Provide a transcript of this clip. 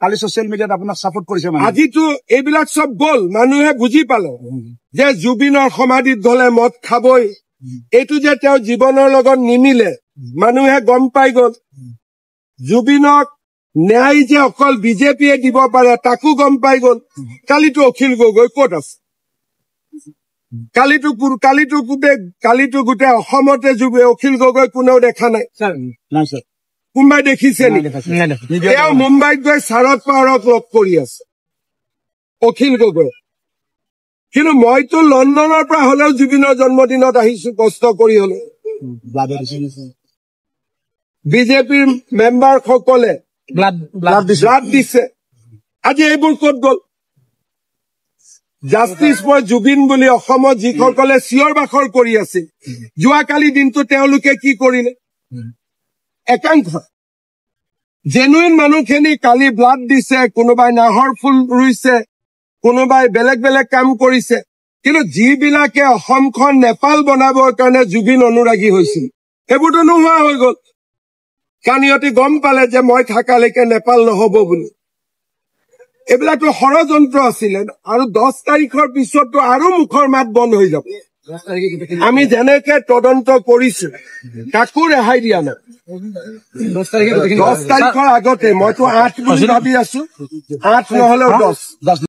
কালি social মিডিয়াত আপোনাক support কৰিছে মানে আজিতো এইবিলাক চব গ'ল মানুহে বুজি পালে যে জুবিনৰ সমাধিত গলে মদ খাবই এইটো যে তেওঁ জীৱনৰ লগত নিমিলে মানুহে গম পাই গ'ল জুবিনক ন্যায় যে অকল বিজেপিয়ে দিব পাৰে তাকো গম পাই গ'ল কালিতো অখিল গগৈ ক'ত আছে কালিতো গোটেই অসমতে অখিল গগৈ কোনেও দেখা নাই নাই স্যার কোনোবাই দেখিছে নেকি তেওঁ মুম্বাইত গৈ শাৰদ পাৱাৰক লগ কৰি আছে অখিল গগৈ কিন্তু মইতো লণ্ডনৰ পৰা হলেও জুবিনৰ জন্মদিনত আহিছো কষ্ট কৰি হলেও বিজেপিৰ মেম্বাৰ সকলে ব্লাড দিছে আজি এইবোৰ ক'ত গ'ল জাষ্টিছ ফৰ জুবিন বুলি অসমত যিসকলে চিঞৰ বাখৰ কৰি আছিল যোৱাকালি দিনটো তেওঁলোকে কি কৰিলে একাংশ জেনুইন মানুহখিনি কালি ব্লাড দিছে কোনোবাই নাহৰ ফুল ৰুইছে কোনোবাই বেলেগ বেলেগ কাম কৰিছে কিন্তু যিবিলাকে অসমখন নেপাল বনাবৰ কাৰণে জুবিন অনুৰাগী হৈছিল সেইবোৰতো নোহোৱা হৈ গ'ল কাৰণ ইহঁতে গম পালে যে মই থাকালৈকে নেপাল নহব বুলি এইবিলাকতো ষড়যন্ত্ৰ আছিলে আৰু 10 তাৰিখৰ পিছতো আৰু মুখৰ মাত বন্ধ হৈ যাব আমি যেনেকে তদন্ত কৰিছো কাকো ৰেহাই দিয়া নাই 10 তাৰিখৰ আগতে মইতো 8 বুলি ভাবি আছো 8 নহলেও 10